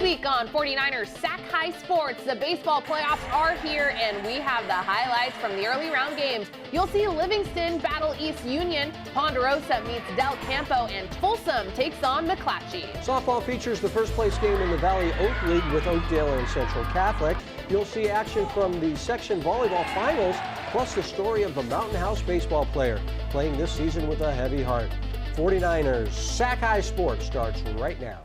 week on 49ers Sac-Hi Sports, the baseball playoffs are here, and we have the highlights from the early round games. You'll see Livingston battle East Union, Ponderosa meets CAMPO, and Folsom takes on MCCLATCHY. Softball features the first place game in the Valley Oak League with Oakdale and Central Catholic. You'll see action from the section volleyball finals, plus the story of the Mountain House baseball player playing this season with a heavy heart. 49ers Sac-Hi Sports starts right now.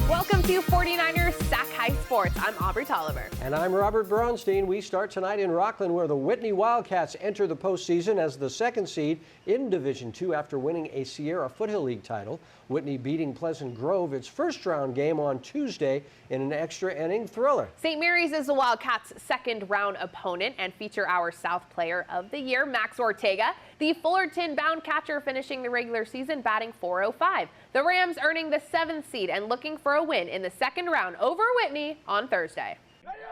Welcome to 49ers Sac-Hi Sports. I'm Aubrey Tolliver. And I'm Robert Braunstein. We start tonight in Rockland, where the Whitney Wildcats enter the postseason as the second seed in Division II after winning a Sierra Foothill League title. Whitney beating Pleasant Grove its first round game on Tuesday in an extra inning thriller. St. Mary's is the Wildcats' second round opponent and feature our South Player of the Year, Max Ortega. The Fullerton-bound catcher finishing the regular season batting .405. The Rams earning the 7th seed and looking for a win in the second round over Whitney on Thursday.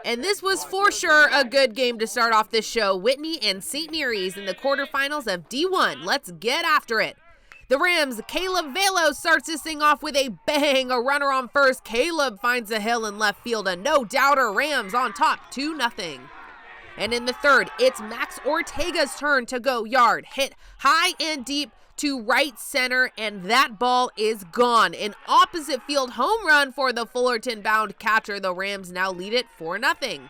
And this was for sure a good game to start off this show. Whitney and St. Mary's in the quarterfinals of D1. Let's get after it. The Rams' Caleb Velo starts this thing off with a bang, a runner on first. Caleb finds a hill in left field, a no-doubter. Rams on top, 2-0. And in the third, it's Max Ortega's turn to go yard. Hit high and deep to right center, and that ball is gone. An opposite field home run for the Fullerton-bound catcher. The Rams now lead it 4-0.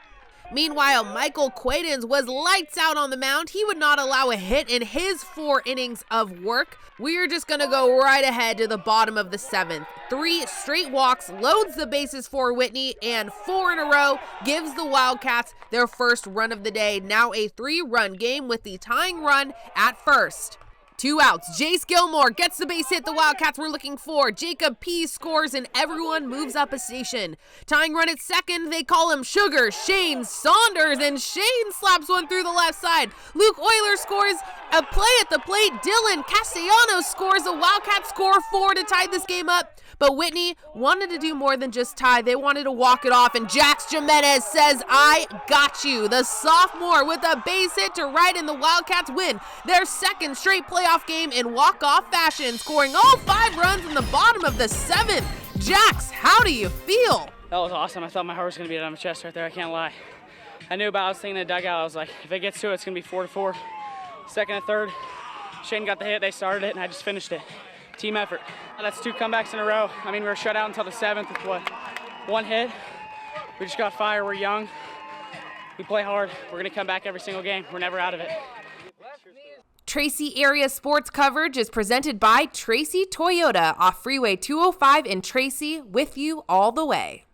Meanwhile, Michael Quaidens was lights out on the mound. He would not allow a hit in his 4 innings of work. We're just going to go right ahead to the bottom of the 7th. 3 straight walks, loads the bases for Whitney, and 4 in a row gives the Wildcats their first run of the day. Now a 3-run game with the tying run at first. 2 outs. Jace Gilmore gets the base hit the Wildcats were looking for. Jacob P. scores and everyone moves up a station. Tying run at second, they call him Sugar Shane Saunders, and Shane slaps one through the left side. Luke Euler scores a play at the plate. Dylan Castellanos scores. The Wildcats score 4 to tie this game up. But Whitney wanted to do more than just tie. They wanted to walk it off, and Jax Jimenez says, "I got you." The sophomore with a base hit to right, and the Wildcats win their second straight playoff game in walk-off fashion, scoring all 5 runs in the bottom of the 7th. Jax, how do you feel? That was awesome. I thought my heart was going to beat out of my chest right there. I can't lie. I knew I was thinking in the dugout. I was like, if it gets to it, it's going to be 4-4. Second and third, Shane got the hit. They started it, and I just finished it. Team effort. That's 2 comebacks in a row. I mean, we were shut out until the 7th with what? 1 hit. We just got fire. We're young. We play hard. We're going to come back every single game. We're never out of it. Tracy area sports coverage is presented by Tracy Toyota off Freeway 205 in Tracy, with you all the way.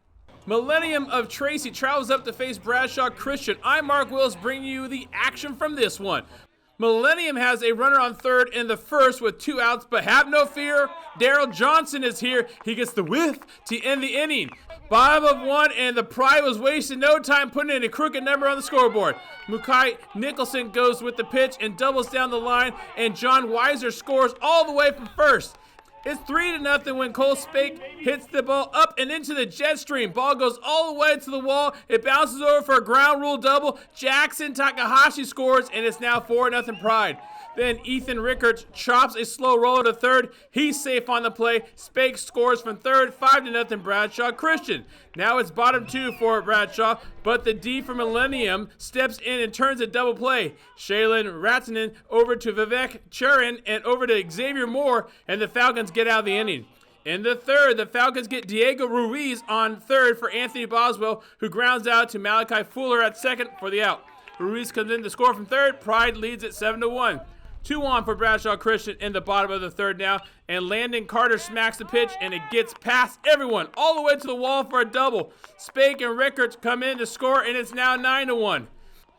Millennium of Tracy travels up to face Bradshaw Christian. I'm Mark Willis bringing you the action from this one. Millennium has a runner on third in the first with 2 outs, but have no fear. Daryl Johnson is here. He gets the whiff to end the inning. Bottom of 1, and the Pride was wasting no time putting in a crooked number on the scoreboard. Mukai Nicholson goes with the pitch and doubles down the line, and John Weiser scores all the way from first. It's 3-0 when Cole Spake hits the ball up and into the jet stream. Ball goes all the way to the wall. It bounces over for a ground rule double. Jackson Takahashi scores, and it's now 4-0 Pride. Then Ethan Rickards chops a slow roller to third. He's safe on the play. Spake scores from third, 5-0 Bradshaw Christian. Now it's bottom 2 for Bradshaw, but the D for Millennium steps in and turns a double play. Shaylin Ratzanen over to Vivek Churin and over to Xavier Moore, and the Falcons get out of the inning. In the third, the Falcons get Diego Ruiz on third for Anthony Boswell, who grounds out to Malachi Fuller at second for the out. Ruiz comes in to score from third. Pride leads at 7-1. 2 on for Bradshaw Christian in the bottom of the third now, and Landon Carter smacks the pitch, and it gets past everyone all the way to the wall for a double. Spake and Rickards come in to score, and it's now 9-1.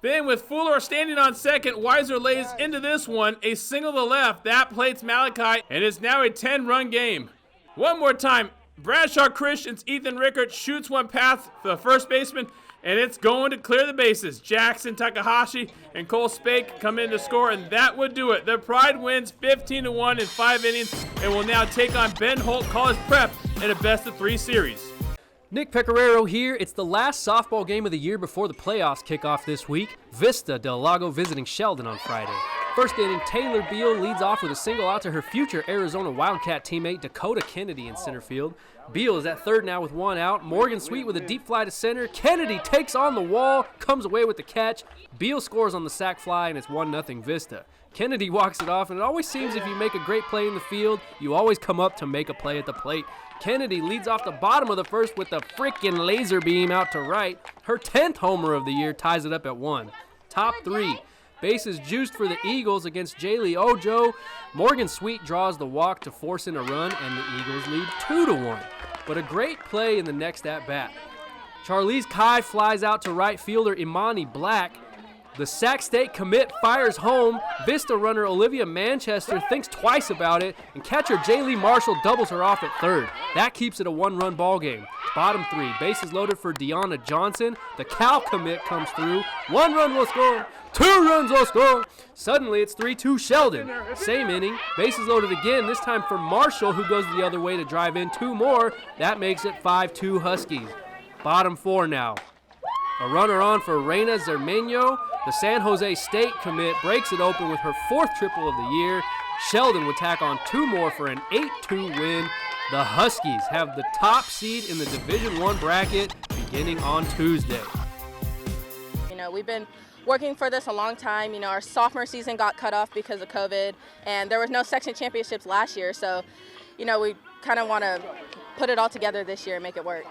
Then with Fuller standing on second, Weiser lays into this one, a single to left. That plates Malachi, and it's now a 10-run game. One more time, Bradshaw Christian's Ethan Rickards shoots one past the first baseman, and it's going to clear the bases. Jackson Takahashi and Cole Spake come in to score, and that would do it. The Pride wins 15-1 in 5 innings and will now take on Ben Holt College Prep in a best-of-3 series. Nick Pecoraro here. It's the last softball game of the year before the playoffs kick off this week. VISTA del Lago visiting Sheldon on Friday. First inning, Taylor Beal leads off with a single out to her future Arizona Wildcat teammate Dakota Kennedy in center field. Beal is at third now with one out. Morgan Sweet with a deep fly to center. Kennedy takes on the wall, comes away with the catch. Beal scores on the sac fly, and it's 1-0 Vista. Kennedy walks it off, and it always seems if you make a great play in the field, you always come up to make a play at the plate. Kennedy leads off the bottom of the first with a frickin' laser beam out to right. Her 10th homer of the year ties it up at 1. Top 3. Bases juiced for the Eagles against Jaylee Ojo. Morgan Sweet draws the walk to force in a run, and the Eagles lead 2-1. But a great play in the next at-bat. Charlize Kai flies out to right fielder Imani Black. The Sac State commit fires home. Vista runner Olivia Manchester thinks twice about it, and catcher Jaylee Marshall doubles her off at third. That keeps it a 1-run ball game. Bottom 3, bases loaded for Deanna Johnson. The Cal commit comes through. 1 run will score. 2 runs will score. Suddenly it's 3-2 Sheldon. Same inning, bases loaded again, this time for Marshall, who goes the other way to drive in 2 more. That makes it 5-2 Huskies. Bottom 4 now. A runner on for Reina Zermeño. The San Jose State commit breaks it open with her 4th triple of the year. Sheldon would tack on 2 more for an 8-2 win. The Huskies have the top seed in the Division I bracket beginning on Tuesday. You know, we've been working for this a long time. You know, our sophomore season got cut off because of COVID, and there was no section championships last year. So, you know, we kind of want to put it all together this year and make it work.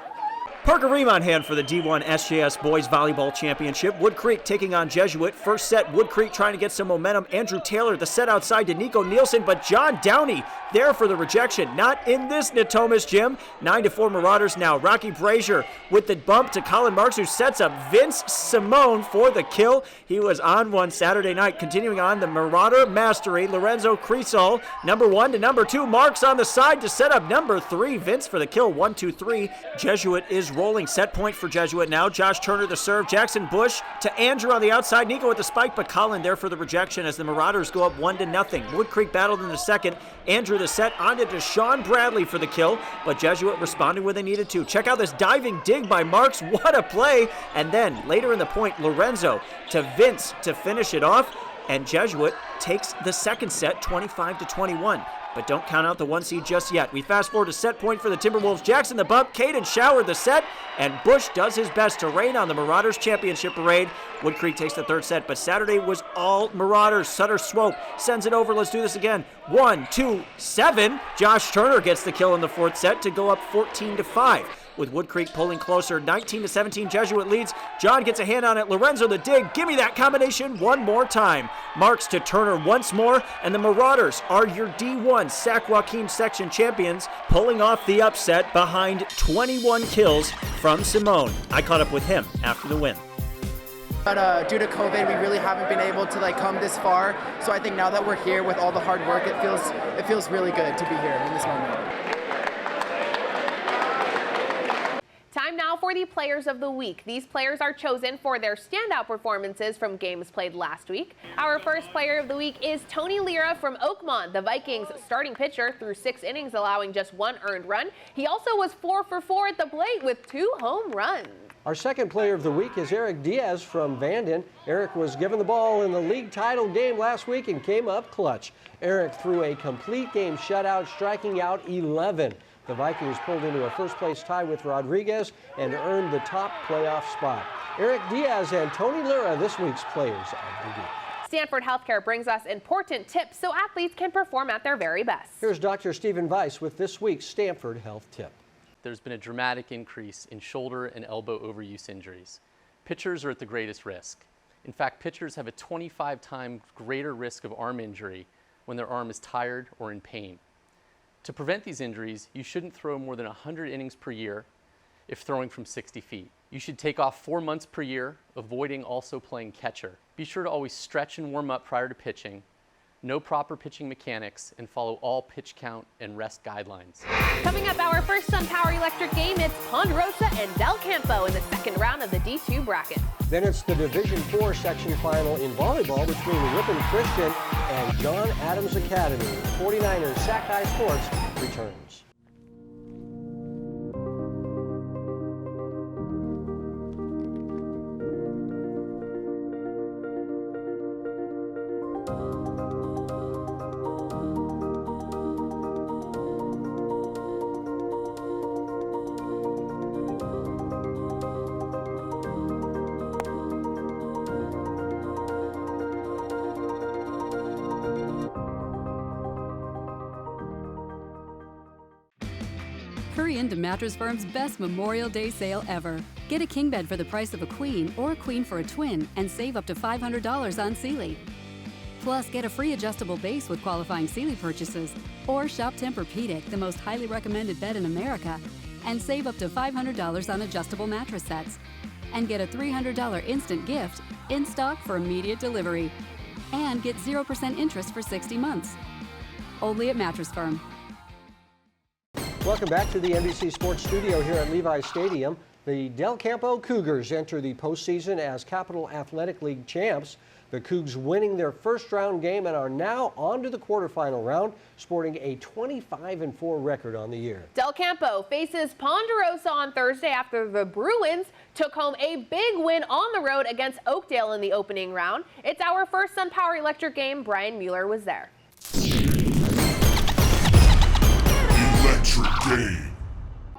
Parker Ream on hand for the D1 SJS Boys Volleyball Championship. Wood Creek taking on Jesuit. First set, Wood Creek trying to get some momentum. Andrew Taylor, the set outside to Nico Nielsen, but John Downey there for the rejection. Not in this Natomas gym. 9-4 Marauders now. Rocky Brazier with the bump to Colin Marks, who sets up Vince Simone for the kill. He was on one Saturday night. Continuing on, the Marauder mastery, Lorenzo Crisol, number 1 to number 2. Marks on the side to set up number 3. Vince for the kill. 1-2-3. Jesuit is rolling. Set point for Jesuit now. Josh Turner the serve. Jackson Bush to Andrew on the outside. Nico with the spike, but Colin there for the rejection as the Marauders go up 1-0. Wood Creek battled in the second. Andrew the set onto Deshaun Bradley for the kill, but Jesuit responded when they needed to. Check out this diving dig by Marks. What a play. And then later in the point, Lorenzo to Vince to finish it off, and Jesuit takes the second set 25-21. But don't count out the 1 seed just yet. We fast forward to set point for the Timberwolves. Jackson the bump, Caden Shower the set, and Bush does his best to rain on the Marauders championship parade. Wood Creek takes the third set, but Saturday was all Marauders. Sutter Swope sends it over. Let's do this again. 1, 2, 7. Josh Turner gets the kill in the fourth set to go up 14-5. With Wood Creek pulling closer, 19-17, Jesuit leads. John gets a hand on it. Lorenzo the dig. Give me that combination one more time. Marks to Turner once more, and the Marauders are your D1 Sac Joaquin section champions, pulling off the upset behind 21 kills from Simone. I caught up with him after the win. But due to COVID, we really haven't been able to come this far. So I think now that we're here with all the hard work, it feels really good to be here in this moment. Time now for the Players of the Week. These players are chosen for their standout performances from games played last week. Our first Player of the Week is Tony LIRA from Oakmont, the Vikings' starting pitcher, through 6 innings, allowing just 1 earned run. He also was 4 for 4 at the plate with 2 home runs. Our second Player of the Week is Eric Diaz from Vanden. Eric was given the ball in the league title game last week and came up clutch. Eric threw a complete game shutout, striking out 11. The Vikings pulled into a first-place tie with Rodriguez and earned the top playoff spot. Eric Diaz and Tony LIRA, this week's Players of the Week. Stanford Healthcare brings us important tips so athletes can perform at their very best. Here's Dr. Stephen Weiss with this week's Stanford Health Tip. There's been a dramatic increase in shoulder and elbow overuse injuries. Pitchers are at the greatest risk. In fact, pitchers have a 25 times greater risk of arm injury when their arm is tired or in pain. To prevent these injuries, you shouldn't throw more than 100 innings per year if throwing from 60 feet. You should take off 4 months per year, avoiding also playing catcher. Be sure to always stretch and warm up prior to pitching, know proper pitching mechanics, and follow all pitch count and rest guidelines. Coming up, our first SunPower Electric game, it's Ponderosa and Del Campo in the second round of the D2 bracket. Then it's the Division IV section final in volleyball between Ripon Christian and John Adams Academy. 49ers Sac-Hi Sports returns. Hurry into Mattress Firm's best Memorial Day sale ever. Get a king bed for the price of a queen or a queen for a twin and save up to $500 on Sealy. Plus, get a free adjustable base with qualifying Sealy purchases, or shop Tempur-Pedic, the most highly recommended bed in America, and save up to $500 on adjustable mattress sets. And get a $300 instant gift in stock for immediate delivery. And get 0% interest for 60 months. Only at Mattress Firm. Welcome back to the NBC Sports Studio here at Levi Stadium. The Del Campo Cougars enter the postseason as Capital Athletic League champs. The Cougs winning their first round game and are now on to the quarterfinal round, sporting a 25-4 record on the year. Del Campo faces Ponderosa on Thursday after the Bruins took home a big win on the road against Oakdale in the opening round. It's our first SunPower Electric game. Brian Mueller was there. Electric game.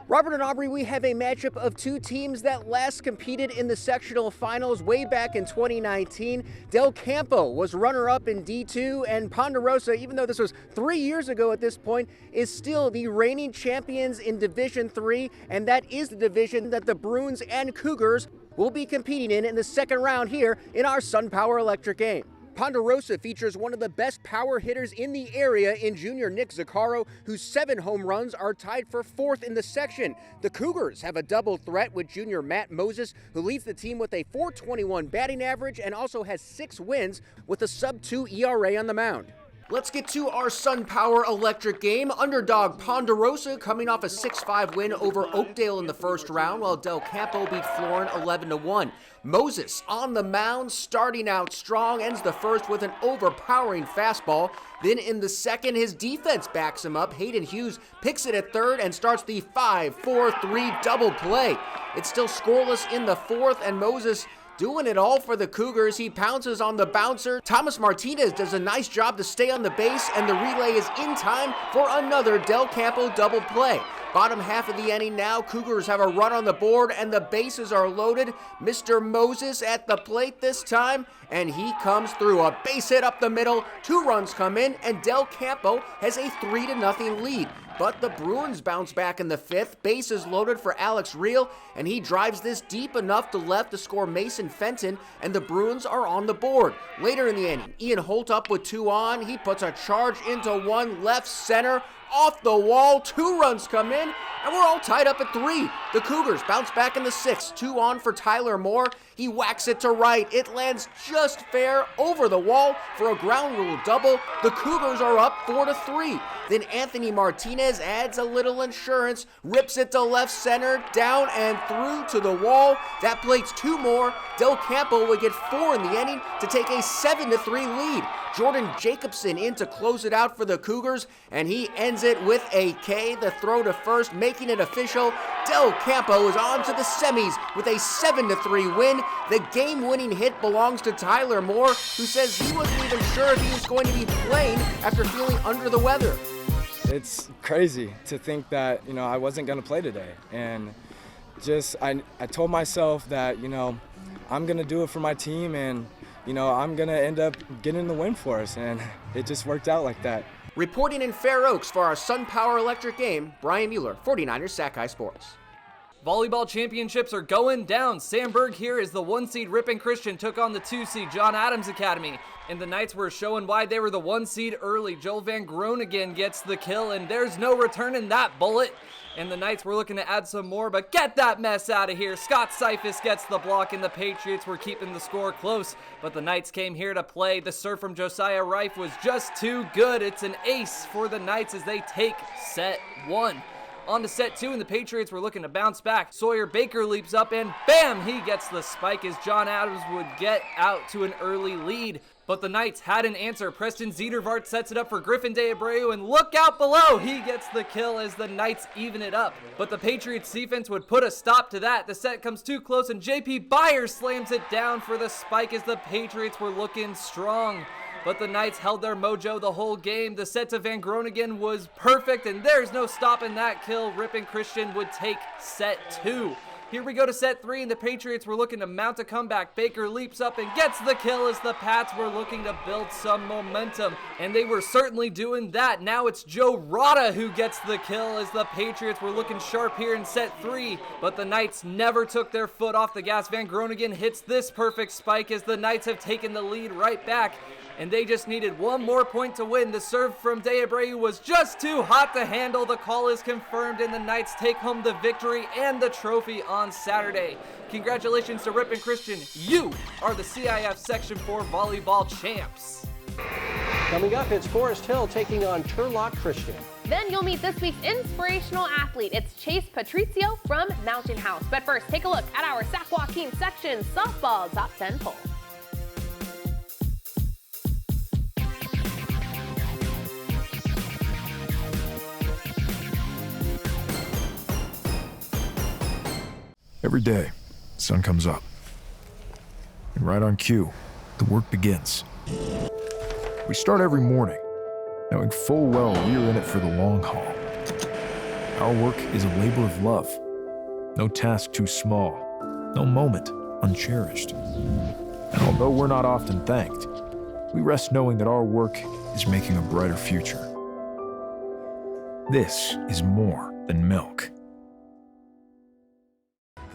Robert and Aubrey, we have a matchup of two teams that last competed in the sectional finals way back in 2019. Del Campo was runner-up in D2, and Ponderosa, even though this was 3 years ago at this point, is still the reigning champions in Division 3, and that is the division that the Bruins and Cougars will be competing in the second round here in our SunPower Electric game. Ponderosa features one of the best power hitters in the area in junior Nick Zaccaro, whose 7 home runs are tied for 4th in the section. The Cougars have a double threat with junior Matt Moses, who leads the team with a .421 batting average and also has 6 wins with a sub-2 ERA on the mound. Let's get to our SunPower Electric game. Underdog Ponderosa coming off a 6-5 win over Oakdale in the first round, while Del Campo beat Florin 11-1. Moses on the mound, starting out strong, ends the first with an overpowering fastball. Then in the second, his defense backs him up. Hayden Hughes picks it at third and starts the 5-4-3 double play. It's still scoreless in the fourth, and Moses doing it all for the Cougars. He pounces on the bouncer. Thomas Martinez does a nice job to stay on the base, and the relay is in time for another Del Campo double play. Bottom half of the inning now, Cougars have a run on the board, and the bases are loaded. Mr. Moses at the plate this time, and he comes through. A base hit up the middle, 2 runs come in, and Del Campo has a 3-0 lead. But the Bruins bounce back in the 5th. Bases loaded for Alex Reel, and he drives this deep enough to left to score Mason Fenton, and the Bruins are on the board. Later in the inning, Ian Holt up with 2 on. He puts a charge into one left center. Off the wall, 2 runs come in, and we're all tied up at 3. The Cougars bounce back in the 6th. 2 on for Tyler Moore. He whacks it to right. It lands just fair over the wall for a ground rule double. The Cougars are up 4-3. Then Anthony Martinez adds a little insurance, rips it to left center, down and through to the wall. That plates 2 more. Del Campo would get 4 in the inning to take a 7-3 lead. Jordan Jacobson in to close it out for the Cougars, and he ends it with a K. The throw to first, making it official. Del Campo is on to the semis with a 7-3 win. The game-winning hit belongs to Tyler Moore, who says he wasn't even sure if he was going to be playing after feeling under the weather. It's crazy to think that, I wasn't going to play today. And just, I told myself that, I'm going to do it for my team, and I'm going to end up getting the win for us, and it just worked out like that. Reporting in Fair Oaks for our SunPower Electric game, Brian Mueller, 49ers Sac-Hi Sports. Volleyball championships are going down. Sam Berg here as the 1 seed Ripon Christian took on the 2 seed John Adams Academy. And the Knights were showing why they were the 1 seed early. Joel Van Groningen gets the kill, and there's no returning that bullet. And the Knights were looking to add some more, but get that mess out of here. Scott Seifus gets the block, and the Patriots were keeping the score close. But the Knights came here to play. The serve from Josiah Reif was just too good. It's an ace for the Knights as they take set 1. On to set 2, and the Patriots were looking to bounce back. Sawyer Baker leaps up, and bam, he gets the spike as John Adams would get out to an early lead. But the Knights had an answer. Preston Zedervart sets it up for Griffin De Abreu, and look out below! He gets the kill as the Knights even it up. But the Patriots defense would put a stop to that. The set comes too close, and JP Byers slams it down for the spike as the Patriots were looking strong. But the Knights held their mojo the whole game. The set to Van Groningen was perfect, and there's no stopping that kill. Ripon Christian would take set 2. Here we go to set 3, and the Patriots were looking to mount a comeback. Baker leaps up and gets the kill as the Pats were looking to build some momentum, and they were certainly doing that. Now it's Joe Rada who gets the kill as the Patriots were looking sharp here in set 3, but the Knights never took their foot off the gas. Van Groningen hits this perfect spike as the Knights have taken the lead right back, and they just needed one more point to win. The serve from De Abreu was just too hot to handle. The call is confirmed, and the Knights take home the victory and the trophy on Saturday. Congratulations to Rip and Christian. You are the CIF Section 4 volleyball champs. Coming up, it's Forest Hill taking on Turlock Christian. Then you'll meet this week's inspirational athlete. It's Chase Patrizio from Mountain House. But first, take a look at our Sac Joaquin section softball top 10 poll. Every day, the sun comes up. And right on cue, the work begins. We start every morning, knowing full well we're in it for the long haul. Our work is a labor of love. No task too small, no moment uncherished. And although we're not often thanked, we rest knowing that our work is making a brighter future. This is more than milk.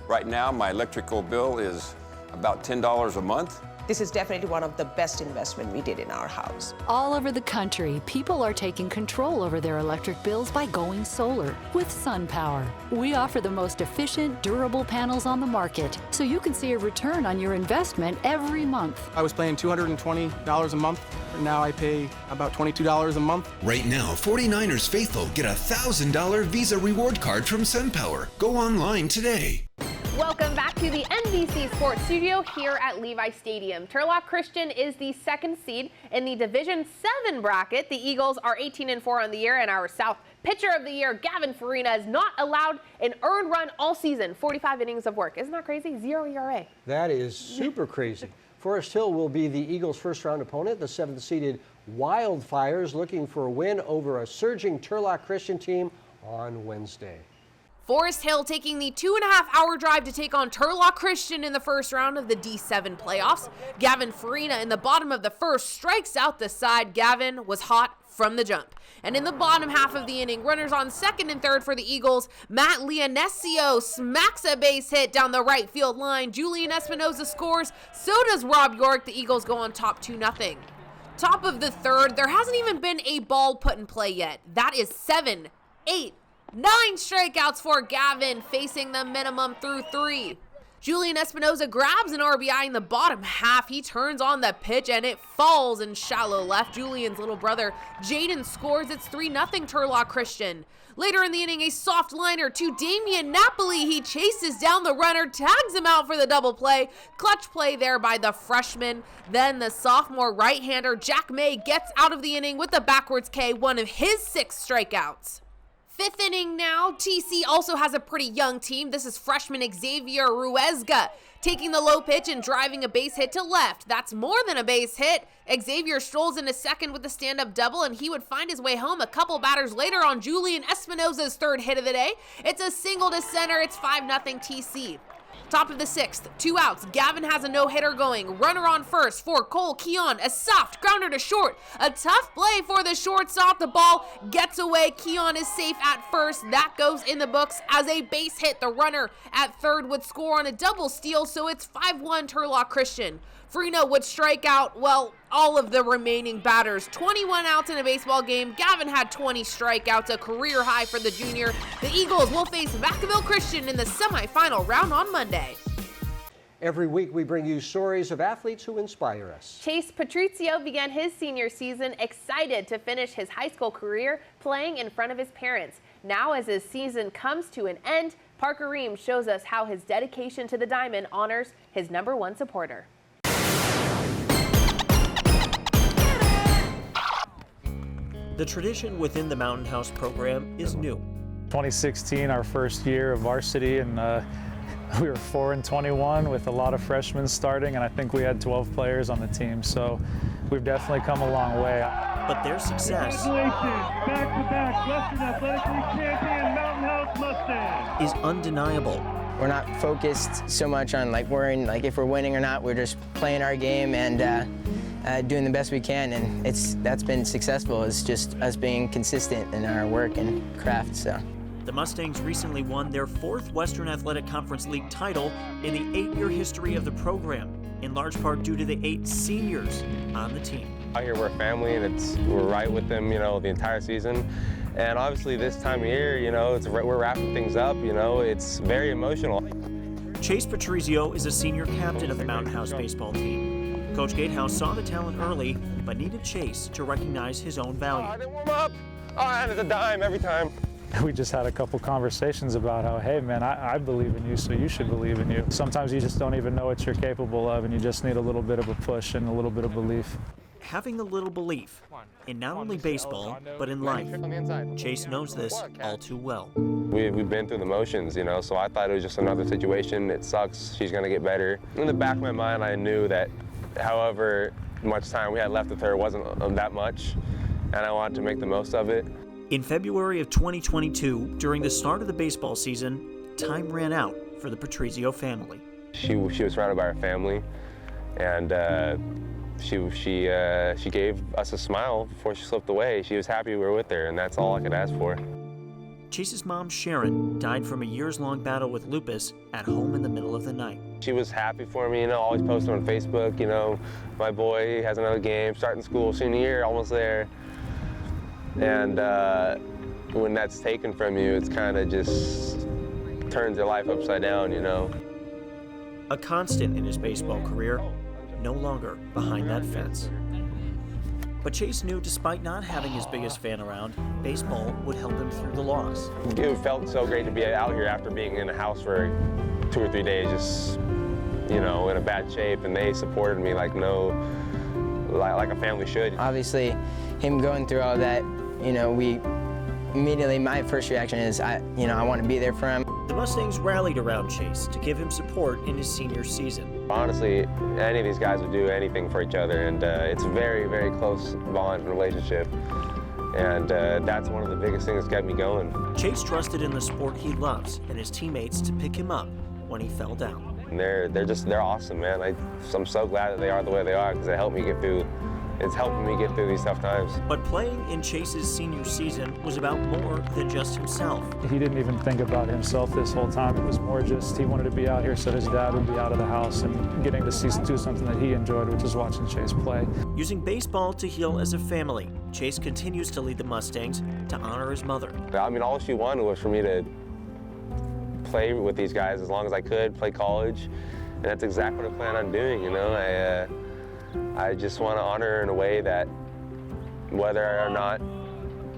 Right now, my electrical bill is about $10 a month. This is definitely one of the best investments we did in our house. All over the country, people are taking control over their electric bills by going solar with SunPower. We offer the most efficient, durable panels on the market, so you can see a return on your investment every month. I was paying $220 a month. Now I pay about $22 a month. Right now, 49ers faithful get a $1,000 Visa reward card from SunPower. Go online today. Welcome back to the NBC Sports Studio here at Levi Stadium. Turlock Christian is the second seed in the Division 7 bracket. The Eagles are 18-4 on the year, and our South Pitcher of the Year, Gavin Farina, has not allowed an earned run all season. 45 innings of work. Isn't that crazy? 0 ERA. That is super crazy. Forest Hill will be the Eagles' first-round opponent. The 7th-seeded Wildfires looking for a win over a surging Turlock Christian team on Wednesday. Forest Hill taking the 2.5-hour drive to take on Turlock Christian in the first round of the D7 playoffs. Gavin Farina in the bottom of the first strikes out the side. Gavin was hot from the jump. And in the bottom half of the inning, runners on second and third for the Eagles. Matt Leonesio smacks a base hit down the right field line. Julian Espinoza scores. So does Rob York. The Eagles go on top 2-0. Top of the third, there hasn't even been a ball put in play yet. That is 7, 8, 9 strikeouts for Gavin, facing the minimum through 3. Julian Espinoza grabs an RBI in the bottom half. He turns on the pitch and it falls in shallow left. Julian's little brother, Jaden, scores. It's 3-0 Turlock Christian. Later in the inning, a soft liner to Damian Napoli. He chases down the runner, tags him out for the double play. Clutch play there by the freshman. Then the sophomore right-hander, Jack May, gets out of the inning with the backwards K, one of his 6 strikeouts. 5th inning now. TC also has a pretty young team. This is freshman Xavier Ruesga taking the low pitch and driving a base hit to left. That's more than a base hit. Xavier strolls into second with a stand-up double, and he would find his way home a couple batters later on Julian Espinoza's 3rd hit of the day. It's a single to center. It's 5-0 TC. Top of the 6th, 2 outs. Gavin has a no-hitter going. Runner on first for Cole Keon. A soft grounder to short. A tough play for the shortstop. The ball gets away. Keon is safe at first. That goes in the books as a base hit. The runner at third would score on a double steal, so it's 5-1 Turlock Christian. Farina would strike out, well, all of the remaining batters. 21 outs in a baseball game. Gavin had 20 strikeouts, a career high for the junior. The Eagles will face Vacaville Christian in the semifinal round on Monday. Every week we bring you stories of athletes who inspire us. Chase Patrizio began his senior season excited to finish his high school career playing in front of his parents. Now as his season comes to an end, Parker Ream shows us how his dedication to the diamond honors his #1 supporter. The tradition within the Mountain House program is new. 2016, our first year of varsity, and we were 4-21 with a lot of freshmen starting, and I think we had 12 players on the team, so we've definitely come a long way. But their success back-to-back Western Athletic League champion Mountain House Mustangs is undeniable. we're not focused so much on like worrying like if we're winning or not. We're just playing our game and doing the best we can, and that's been successful. It's just us being consistent in our work and craft. So. The Mustangs recently won their 4th Western Athletic Conference League title in the 8-year history of the program, in large part due to the 8 seniors on the team. Out here we're a family, and we're right with them, you know, the entire season. And obviously this time of year, you know, we're wrapping things up, you know, it's very emotional. Chase Patrizio is a senior captain of the Mountain House baseball team. Coach Gatehouse saw the talent early, but needed Chase to recognize his own value. They warm up. And it's a dime every time. We just had a couple conversations about how, hey man, I believe in you, so you should believe in you. Sometimes you just don't even know what you're capable of, and you just need a little bit of a push and a little bit of belief. Having a little belief in not only baseball, but in life. Chase knows this all too well. We've been through the motions, you know, so I thought it was just another situation. It sucks. She's going to get better. In the back of my mind, I knew that however much time we had left with her wasn't that much, and I wanted to make the most of it. In February of 2022, during the start of the baseball season, time ran out for the Patrizio family. She was surrounded by her family, and she gave us a smile before she slipped away. She was happy we were with her, and that's all I could ask for. Chase's mom, Sharon, died from a years-long battle with lupus at home in the middle of the night. She was happy for me, you know, always posting on Facebook, you know, my boy has another game, starting school, senior year, almost there. And when that's taken from you, it's kind of just turns your life upside down, you know. A constant in his baseball career, no longer behind that fence. But Chase knew despite not having his biggest fan around, baseball would help him through the loss. It felt so great to be out here after being in the house for 2 or 3 days, just, you know, in a bad shape, and they supported me like a family should. Obviously, him going through all that, you know, my first reaction is, I want to be there for him. The Mustangs rallied around Chase to give him support in his senior season. Honestly, any of these guys would do anything for each other, and it's a very, very close bond and relationship. And that's one of the biggest things that kept me going. Chase trusted in the sport he loves and his teammates to pick him up when he fell down. And they're awesome, man. I'm so glad that they are the way they are, because it helped me get through. It's helping me get through these tough times. But playing in Chase's senior season was about more than just himself. He didn't even think about himself this whole time. It was more just he wanted to be out here so his dad would be out of the house and getting to do something that he enjoyed, which is watching Chase play. Using baseball to heal as a family, Chase continues to lead the Mustangs to honor his mother. I mean, all she wanted was for me to play with these guys as long as I could, play college, and that's exactly what I plan on doing, you know. I just want to honor her in a way that whether or not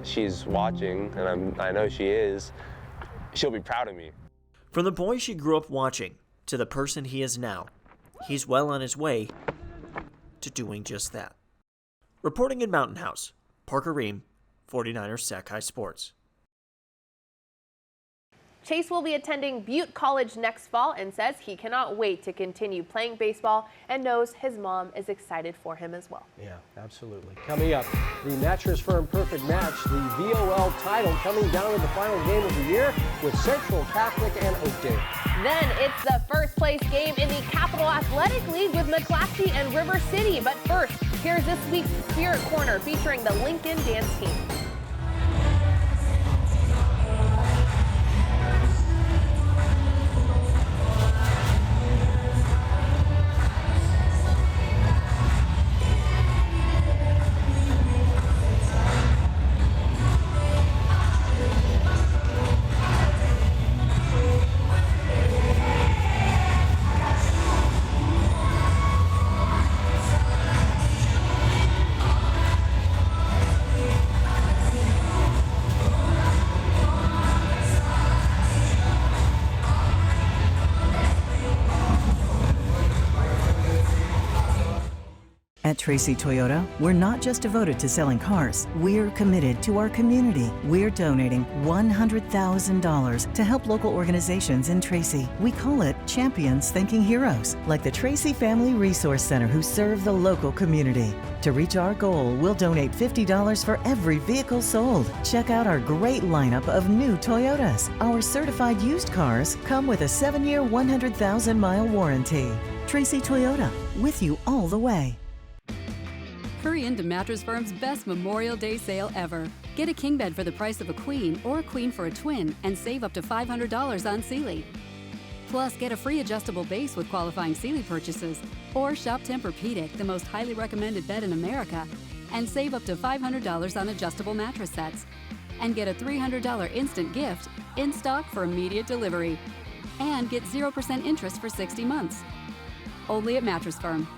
she's watching, and I know she is, she'll be proud of me. From the boy she grew up watching to the person he is now, he's well on his way to doing just that. Reporting in Mountain House, Parker Ream, 49ers Sac-Hi Sports. Chase will be attending Butte College next fall and says he cannot wait to continue playing baseball and knows his mom is excited for him as well. Yeah, absolutely. Coming up, the Mattress Firm Perfect Match, the VOL title coming down to the final game of the year with Central Catholic and Oakdale. Then it's the first place game in the Capital Athletic League with McClatchy and River City. But first, here's this week's Spirit Corner featuring the Lincoln Dance Team. At Tracy Toyota, we're not just devoted to selling cars. We're committed to our community. We're donating $100,000 to help local organizations in Tracy. We call it Champions Thanking Heroes, like the Tracy Family Resource Center, who serve the local community. To reach our goal, we'll donate $50 for every vehicle sold. Check out our great lineup of new Toyotas. Our certified used cars come with a 7-year, 100,000-mile warranty. Tracy Toyota, with you all the way. Hurry into Mattress Firm's best Memorial Day sale ever. Get a king bed for the price of a queen or a queen for a twin and save up to $500 on Sealy. Plus, get a free adjustable base with qualifying Sealy purchases, or shop Tempur-Pedic, the most highly recommended bed in America, and save up to $500 on adjustable mattress sets. And get a $300 instant gift in stock for immediate delivery. And get 0% interest for 60 months. Only at Mattress Firm.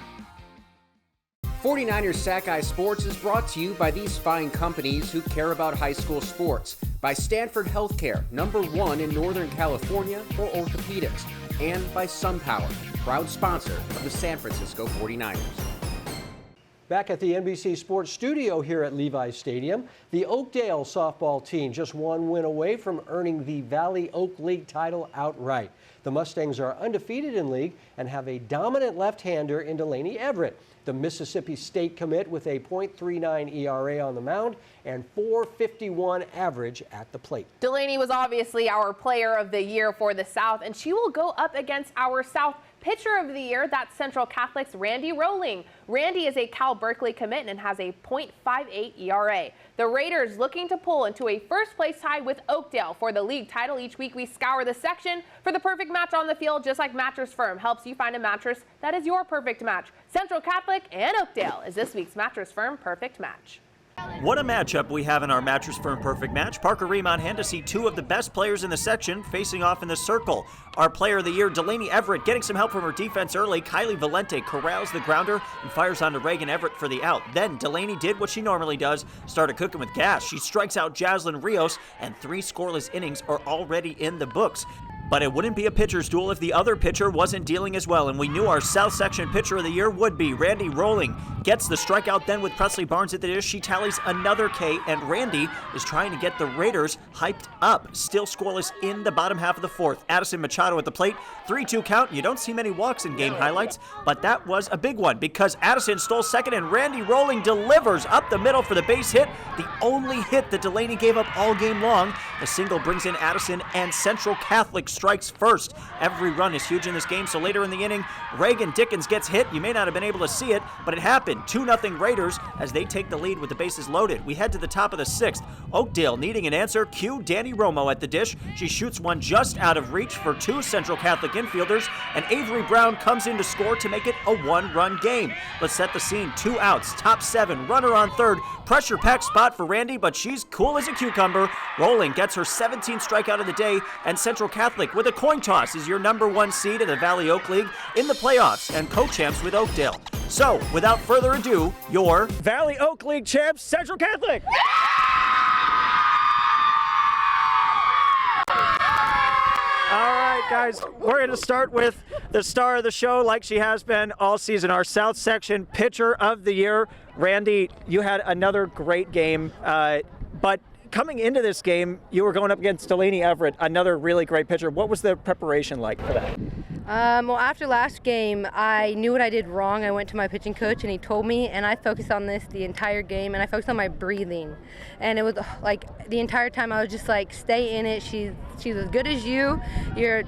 49ers Sac-Hi Sports is brought to you by these fine companies who care about high school sports. By Stanford Healthcare, #1 in Northern California for orthopedics. And by SunPower, proud sponsor of the San Francisco 49ers. Back at the NBC Sports studio here at Levi's Stadium, the Oakdale softball team just one win away from earning the Valley Oak League title outright. The Mustangs are undefeated in league and have a dominant left-hander in Delaney Everett, the Mississippi State commit, with a .39 ERA on the mound and .451 average at the plate. Delaney was obviously our player of the year for the South, and she will go up against our South pitcher of the year. That's Central Catholic's Randy Rowling. Randy is a Cal Berkeley commit and has a .58 ERA. The Raiders looking to pull into a first-place tie with Oakdale for the league title. Each week we scour the section for the perfect match on the field, just like Mattress Firm helps you find a mattress that is your perfect match. Central Catholic and Oakdale is this week's Mattress Firm Perfect Match. What a matchup we have in our Mattress Firm Perfect Match. Parker Ream on hand to see two of the best players in the section facing off in the circle. Our player of the year, Delaney Everett, getting some help from her defense early. Kylie Valente corrals the grounder and fires onto Reagan Everett for the out. Then Delaney did what she normally does, started cooking with gas. She strikes out Jaslyn Rios, and 3 scoreless innings are already in the books. But it wouldn't be a pitcher's duel if the other pitcher wasn't dealing as well, and we knew our South Section pitcher of the year would be. Randy Rowling gets the strikeout then with Presley Barnes at the dish. She tallies another K, and Randy is trying to get the Raiders hyped up. Still scoreless in the bottom half of the fourth. Addison Machado at the plate, 3-2 count. You don't see many walks in game highlights, but that was a big one because Addison stole second, and Randy Rowling delivers up the middle for the base hit, the only hit that Delaney gave up all game long. The single brings in Addison, and Central Catholic strikes first. Every run is huge in this game, so later in the inning, Reagan Dickens gets hit. You may not have been able to see it, but it happened. 2-0 Raiders as they take the lead with the bases loaded. We head to the top of the 6th. Oakdale needing an answer. Cue Danny Romo at the dish. She shoots one just out of reach for 2 Central Catholic infielders, and Avery Brown comes in to score to make it a 1-run game. Let's set the scene. 2 outs, top 7, runner on third. Pressure-packed spot for Randy, but she's cool as a cucumber. Rowling gets her 17th strikeout of the day, and Central Catholic with a coin toss is your #1 seed in the Valley Oak League in the playoffs and co-champs with Oakdale. So, without further ado, your Valley Oak League champs, Central Catholic! All right, guys, we're going to start with the star of the show, like she has been all season, our South Section pitcher of the year. Randy, you had another great game, but coming into this game, you were going up against Delaney Everett, another really great pitcher. What was the preparation like for that? Well, after last game, I knew what I did wrong. I went to my pitching coach and he told me, and I focused on this the entire game, and I focused on my breathing. And it was like the entire time I was just like, stay in it. She's as good as you. You're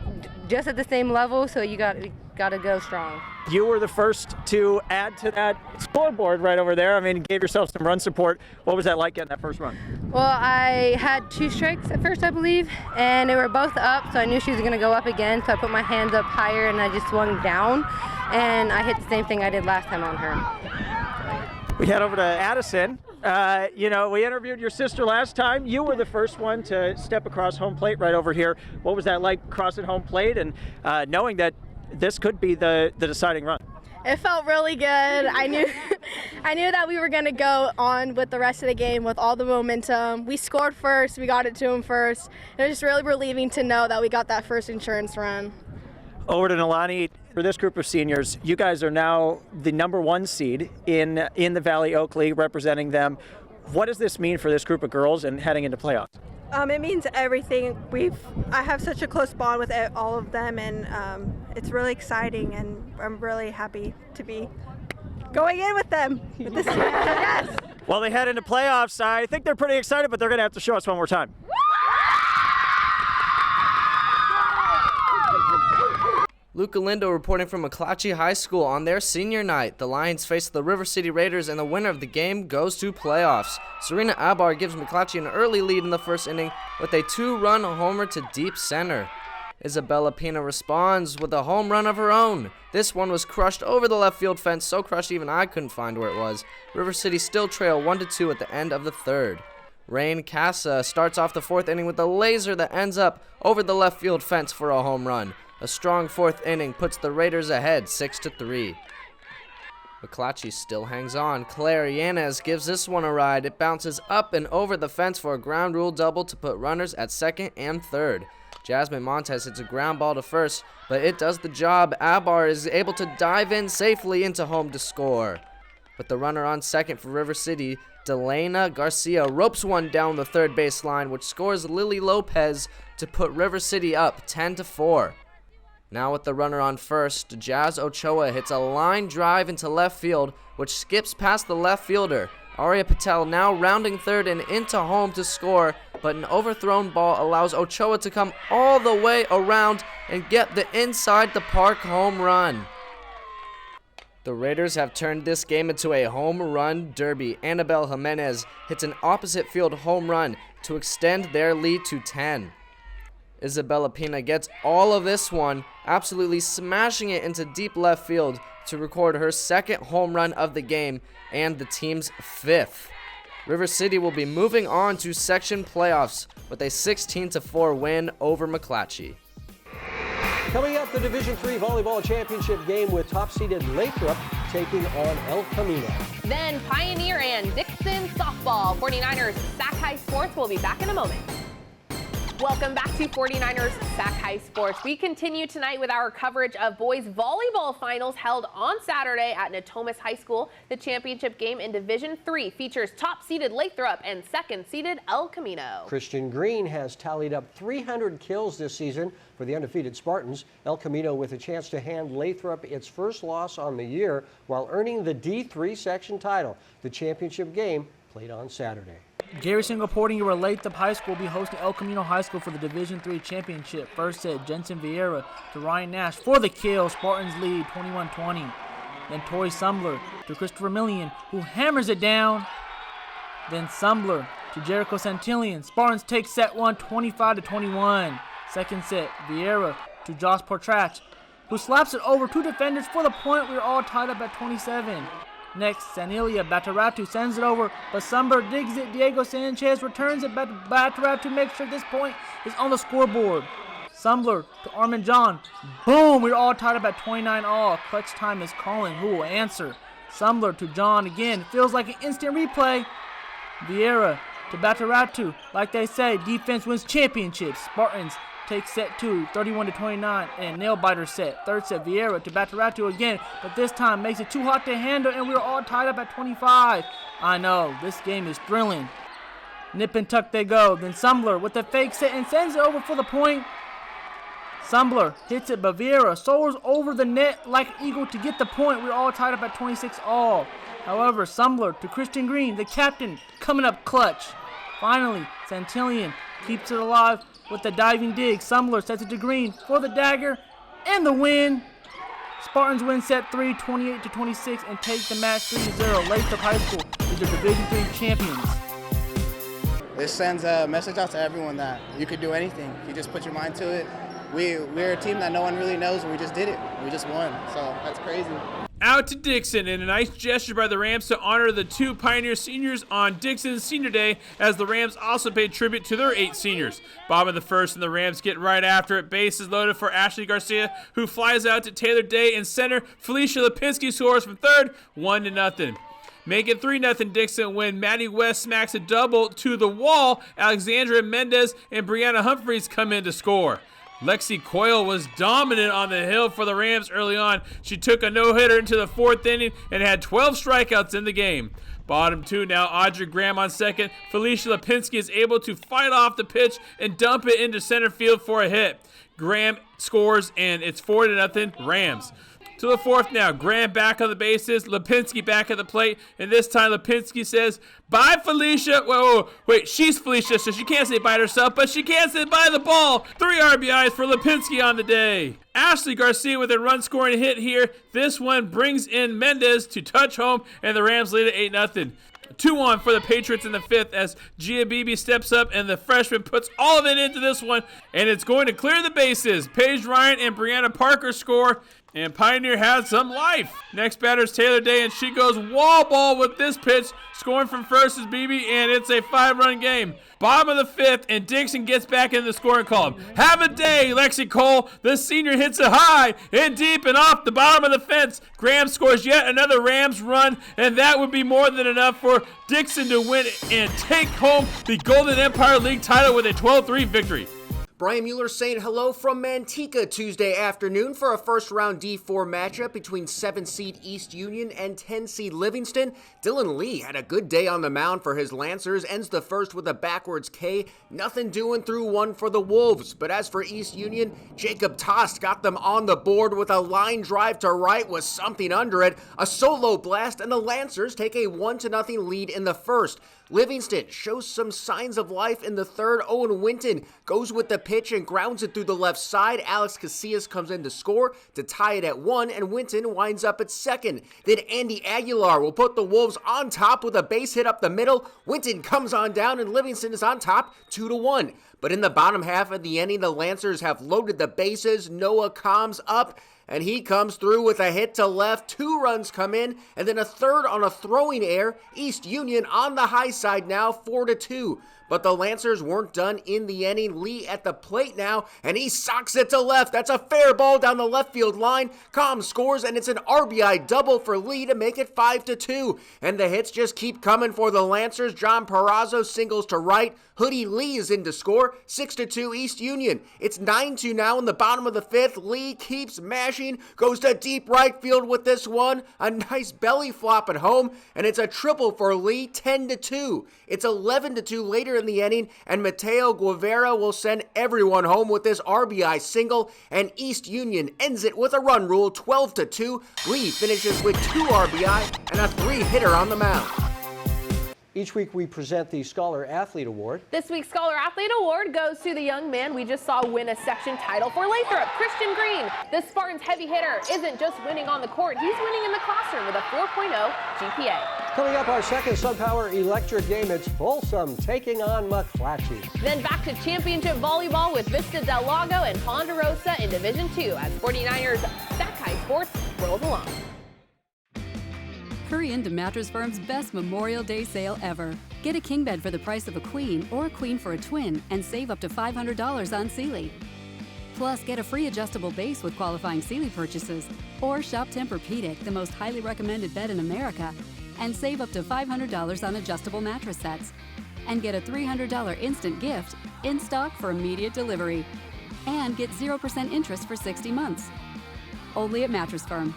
just at the same level, so you got to go strong. You were the first to add to that scoreboard right over there. I mean, gave yourself some run support. What was that like getting that first run? Well, I had 2 strikes at first, I believe, and they were both up, so I knew she was going to go up again, so I put my hands up higher and I just swung down, and I hit the same thing I did last time on her. We head over to Addison. We interviewed your sister last time. You were the first one to step across home plate right over here. What was that like crossing home plate and knowing that this could be the deciding run? It felt really good. I knew that we were going to go on with the rest of the game with all the momentum. We scored first. We got it to them first. It was just really relieving to know that we got that first insurance run. Over to Nalani. For this group of seniors, you guys are now the #1 seed in the Valley Oak League, representing them. What does this mean for this group of girls and heading into playoffs? It means everything. I have such a close bond with all of them, and it's really exciting, and I'm really happy to be going in with them with this team. Yes. Well, they head into playoffs. I think they're pretty excited, but they're going to have to show us one more time. Luca Lindo reporting from McClatchy High School on their senior night. The Lions face the River City Raiders, and the winner of the game goes to playoffs. Serena Abar gives McClatchy an early lead in the first inning with a 2-run homer to deep center. Isabella Pina responds with a home run of her own. This one was crushed over the left field fence, so crushed even I couldn't find where it was. River City still trail 1-2 at the end of the third. Rain Casa starts off the fourth inning with a laser that ends up over the left field fence for a home run. A strong fourth inning puts the Raiders ahead 6-3. McClatchy still hangs on. Claire Yanez gives this one a ride. It bounces up and over the fence for a ground rule double to put runners at second and third. Jasmine Montez hits a ground ball to first, but it does the job. Abar is able to dive in safely into home to score. With the runner on second for River City, Delana Garcia ropes one down the third base line, which scores Lily Lopez to put River City up 10-4. Now with the runner on first, Jazz Ochoa hits a line drive into left field, which skips past the left fielder. Arya Patel now rounding third and into home to score, but an overthrown ball allows Ochoa to come all the way around and get the inside the park home run. The Raiders have turned this game into a home run derby. Annabelle Jimenez hits an opposite field home run to extend their lead to 10. Isabella Pina gets all of this one, absolutely smashing it into deep left field to record her second home run of the game and the team's 5th. River City will be moving on to section playoffs with a 16-4 win over McClatchy. Coming up, the Division III Volleyball Championship game with top-seeded Lathrop taking on El Camino. Then Pioneer and Dixon softball. 49ers Sac-Hi Sports will be back in a moment. Welcome back to 49ers Sac-Hi Sports. We continue tonight with our coverage of boys volleyball finals held on Saturday at Natomas High School. The championship game in Division III features top-seeded Lathrop and second-seeded El Camino. Christian Green has tallied up 300 kills this season for the undefeated Spartans. El Camino with a chance to hand Lathrop its first loss on the year while earning the D3 section title. The championship game played on Saturday. Garrison reporting your Lathrop High School will be hosting El Camino High School for the Division III Championship. First set, Jensen Vieira to Ryan Nash for the kill. Spartans lead 21-20. Then Tori Sumbler to Christopher Millian, who hammers it down. Then Sumbler to Jericho Santillion. Spartans take set 1, 25-21. Second set, Vieira to Josh Portrach, who slaps it over 2 defenders for the point. We're all tied up at 27. Next, Sanilia Bataratu sends it over, but Sumber digs it. Diego Sanchez returns it back to Bataratu to make sure this point is on the scoreboard. Sumbler to Armin John. Boom! We're all tied up at 29 all. Clutch time is calling. Who will answer? Sumbler to John again. Feels like an instant replay. Vieira to Bataratu. Like they say, defense wins championships. Spartans take set 2, 31-29, and a nail-biter set. Third set, Vieira to Bataratu again, but this time makes it too hot to handle, and we're all tied up at 25. I know, this game is thrilling. Nip and tuck they go. Then Sumbler with the fake set and sends it over for the point. Sumbler hits it, but Vieira soars over the net like an eagle to get the point. We're all tied up at 26 all. However, Sumbler to Christian Green, the captain, coming up clutch. Finally, Santillion keeps it alive with the diving dig. Sumbler sets it to Green for the dagger and the win. Spartans win set 3, 28-26, and take the match 3-0. Lathrop High School is the Division III champions. This sends a message out to everyone that you could do anything if you just put your mind to it. We're a team that no one really knows, and we just did it. We just won, so that's crazy. Out to Dixon in a nice gesture by the Rams to honor the 2 Pioneer seniors on Dixon's Senior Day, as the Rams also paid tribute to their 8 seniors. Bob in the first, and the Rams get right after it. Base is loaded for Ashley Garcia, who flies out to Taylor Day in center. Felicia Lipinski scores from third, 1-0. Make it 3-0 Dixon when Maddie West smacks a double to the wall. Alexandra Mendez and Brianna Humphreys come in to score. Lexi Coyle was dominant on the hill for the Rams early on. She took a no-hitter into the 4th inning and had 12 strikeouts in the game. Bottom 2 now, Audrey Graham on second. Felicia Lipinski is able to fight off the pitch and dump it into center field for a hit. Graham scores, and it's 4-0 Rams. To the 4th now, Graham back on the bases, Lipinski back at the plate, and this time Lipinski says, bye Felicia. Whoa, wait, she's Felicia, so she can't say bye to herself, but she can say bye the ball. 3 RBIs for Lipinski on the day. Ashley Garcia with a run-scoring hit here. This one brings in Mendez to touch home, and the Rams lead it 8-0. 2-1 for the Patriots in the 5th as Gia Beebe steps up and the freshman puts all of it into this one, and it's going to clear the bases. Paige Ryan and Brianna Parker score, and Pioneer has some life. Next batter is Taylor Day, and she goes wall ball with this pitch. Scoring from first is Beebe, and it's a 5-run game. Bottom of the 5th, and Dixon gets back in the scoring column. Have a day, Lexi Cole. The senior hits it high and deep and off the bottom of the fence. Graham scores yet another Rams run, and that would be more than enough for Dixon to win and take home the Golden Empire League title with a 12-3 victory. Brian Mueller saying hello from Manteca Tuesday afternoon for a first-round D4 matchup between 7-seed East Union and 10-seed Livingston. Dylan Lee had a good day on the mound for his Lancers, ends the first with a backwards K. Nothing doing through 1 for the Wolves. But as for East Union, Jacob Tost got them on the board with a line drive to right with something under it, a solo blast, and the Lancers take a 1-0 lead in the first. Livingston shows some signs of life in the 3rd. Owen Winton goes with the pitch and grounds it through the left side. Alex Casillas comes in to score to tie it at 1, and Winton winds up at 2nd. Then Andy Aguilar will put the Wolves on top with a base hit up the middle. Winton comes on down, and Livingston is on top 2-1. But in the bottom half of the inning, the Lancers have loaded the bases. Noah Combs up, and he comes through with a hit to left. 2 runs come in, and then a 3rd on a throwing error. East Union on the high side now, 4-2. But the Lancers weren't done in the inning. Lee at the plate now, and he socks it to left. That's a fair ball down the left field line. Combs scores, and it's an RBI double for Lee to make it 5-2. And the hits just keep coming for the Lancers. John Perazzo singles to right. Hoodie Lee is in to score. 6-2 East Union. It's 9-2 now in the bottom of the 5th. Lee keeps mashing, goes to deep right field with this one. A nice belly flop at home, and it's a triple for Lee, 10-2. It's 11-2 later in the inning, and Mateo Guevara will send everyone home with this RBI single, and East Union ends it with a run rule, 12-2. Lee finishes with 2 RBI and a 3-hitter on the mound. Each week we present the Scholar Athlete Award. This week's Scholar Athlete Award goes to the young man we just saw win a section title for Lathrop, Christian Green. The Spartans heavy hitter isn't just winning on the court, he's winning in the classroom with a 4.0 GPA. Coming up, our second SunPower Electric game, it's Folsom taking on McClatchy. Then back to championship volleyball with Vista Del Lago and Ponderosa in Division 2 as 49ers Sac-Hi Sports rolls along. Hurry into Mattress Firm's best Memorial Day sale ever. Get a king bed for the price of a queen or a queen for a twin and save up to $500 on Sealy. Plus, get a free adjustable base with qualifying Sealy purchases. Or shop Tempur-Pedic, the most highly recommended bed in America, and save up to $500 on adjustable mattress sets. And get a $300 instant gift in stock for immediate delivery. And get 0% interest for 60 months. Only at Mattress Firm.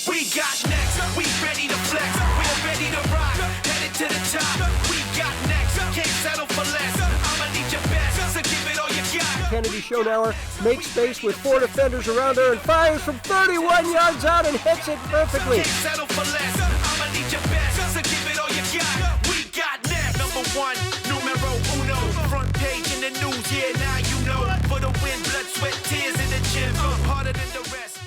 We got next, we ready to flex, we're ready to rock, headed to the top. We got next, can't settle for less. I'ma need your best, so give it all you got. Kennedy Schoenauer makes space with 4 defenders around her and fires from 31 yards out and hits it perfectly. Can't settle for less. I'ma need your best, so give it all you got. We got next, number 1, numero uno, front page in the news. Yeah, now you know. For the win, blood, sweat, tears in the gym, harder than the rest.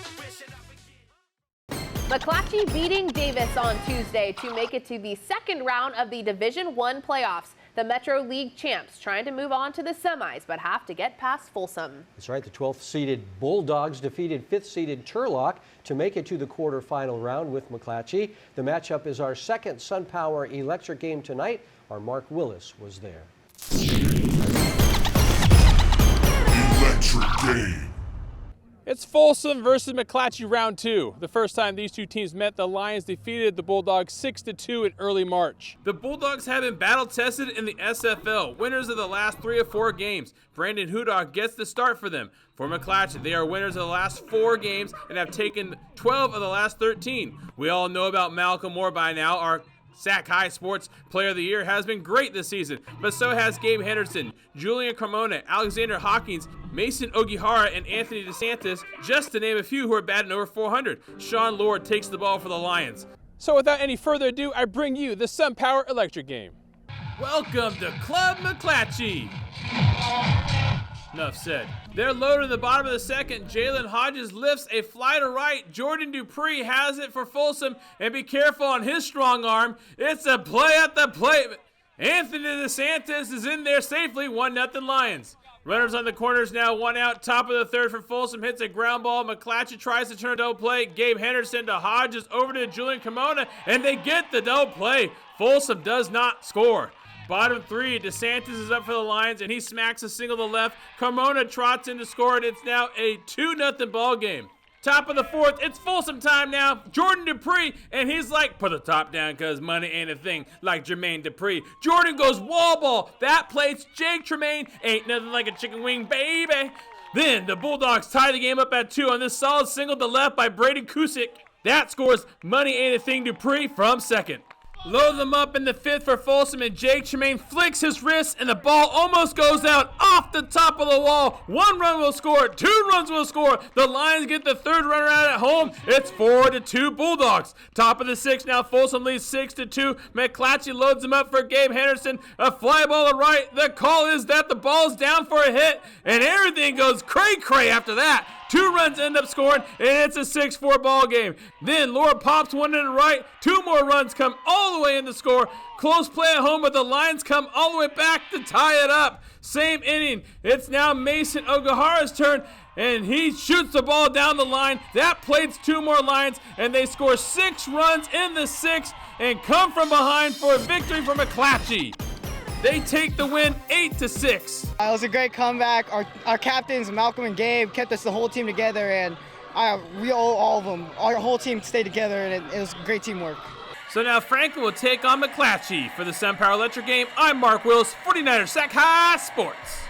McClatchy beating Davis on Tuesday to make it to the second round of the Division I playoffs. The Metro League champs trying to move on to the semis, but have to get past Folsom. That's right, the 12th-seeded Bulldogs defeated 5th-seeded Turlock to make it to the quarterfinal round with McClatchy. The matchup is our second SunPower Electric game tonight. Our Mark Willis was there. Electric game. It's Folsom versus McClatchy round 2. The first time these two teams met, the Lions defeated the Bulldogs 6-2 in early March. The Bulldogs have been battle-tested in the SFL, winners of the last 3 or 4 games. Brandon Hudock gets the start for them. For McClatchy, they are winners of the last 4 games and have taken 12 of the last 13. We all know about Malcolm Moore by now. Our Sac-Hi Sports Player of the Year has been great this season, but so has Gabe Henderson, Julian Carmona, Alexander Hawkins, Mason Ogihara, and Anthony DeSantis, just to name a few who are batting over 400. Sean Lord takes the ball for the Lions. So without any further ado, I bring you the SunPower Electric game. Welcome to Club McClatchy. Enough said. They're loaded in the bottom of the second. Jalen Hodges lifts a fly to right. Jordan Dupree has it for Folsom, and be careful on his strong arm. It's a play at the plate. Anthony DeSantis is in there safely. 1-0 Lions. Runners on the corners now, 1 out. Top of the third for Folsom, hits a ground ball. McClatchy tries to turn a double play. Gabe Henderson to Hodges, over to Julian Carmona, and they get the double play. Folsom does not score. Bottom 3, DeSantis is up for the Lions, and he smacks a single to the left. Carmona trots in to score, and it's now a 2-0 ball game. Top of the fourth, it's Folsom time now. Jordan Dupree, and he's like, put the top down because money ain't a thing, like Jermaine Dupree. Jordan goes wall ball. That plays Jake Tremaine. Ain't nothing like a chicken wing, baby. Then the Bulldogs tie the game up at 2 on this solid single to left by Brady Kusick. That scores money ain't a thing Dupree from second. Load them up in the 5th for Folsom, and Jake Tremaine flicks his wrist, and the ball almost goes out off the top of the wall. 1 run will score, 2 runs will score. The Lions get the 3rd runner out at home. It's 4-2 Bulldogs. Top of the 6th now, Folsom leads 6-2. McClatchy loads them up for Gabe Henderson. A fly ball to right. The call is that the ball's down for a hit, and everything goes cray-cray after that. 2 runs end up scoring, and it's a 6-4 ball game. Then Laura pops one in the right. 2 more runs come all the way in the score. Close play at home, but the Lions come all the way back to tie it up. Same inning. It's now Mason Ogihara's turn, and he shoots the ball down the line. That plates 2 more Lions, and they score 6 runs in the 6th and come from behind for a victory for McClatchy. They take the win 8-6. It was a great comeback. Our captains, Malcolm and Gabe, kept us the whole team together, and we owe all of them. Our whole team stayed together, and it was great teamwork. So now Franklin will take on McClatchy. For the SunPower Electric game, I'm Mark Willis, 49ers Sac-Hi Sports.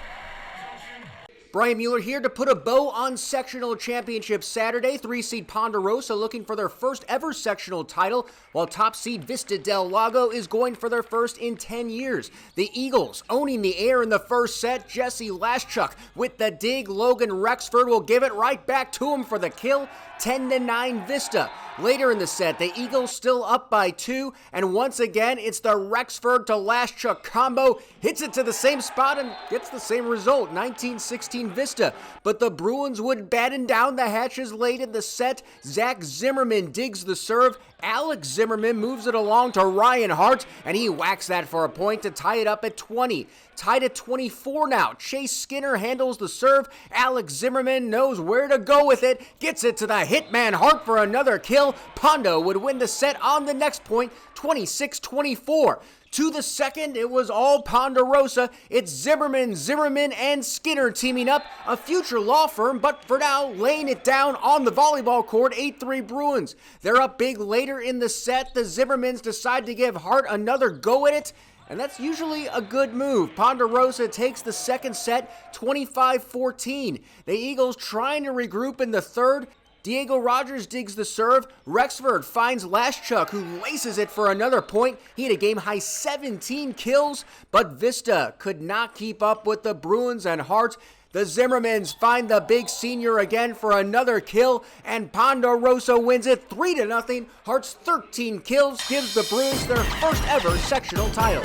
Brian Mueller here to put a bow on sectional championship Saturday. 3-seed Ponderosa looking for their first ever sectional title, while top seed Vista del Lago is going for their first in 10 years. The Eagles owning the air in the first set. Jesse Laschuk with the dig. Logan Rexford will give it right back to him for the kill. 10-9 Vista. Later in the set, the Eagles still up by 2, and once again, it's the Rexford to Laschuk combo. Hits it to the same spot and gets the same result, 19-16 Vista. But the Bruins would batten down the hatches late in the set. Zach Zimmerman digs the serve. Alex Zimmerman moves it along to Ryan Hart, and he whacks that for a point to tie it up at 20. Tied at 24 now. Chase Skinner handles the serve. Alex Zimmerman knows where to go with it. Gets it to the hitman Hart for another kill. Pondo would win the set on the next point, 26-24. To the second, it was all Ponderosa. It's Zimmerman, and Skinner teaming up, a future law firm, but for now, laying it down on the volleyball court, 8-3 Bruins. They're up big later in the set. The Zimmermans decide to give Hart another go at it, and that's usually a good move. Ponderosa takes the second set, 25-14. The Eagles trying to regroup in the third. Diego Rogers digs the serve. Rexford finds Laschuk, who laces it for another point. He had a game-high 17 kills, but Vista could not keep up with the Bruins and Hart. The Zimmermans find the big senior again for another kill, and Ponderosa wins it 3-0. Hart's 13 kills gives the Bruins their first ever sectional title.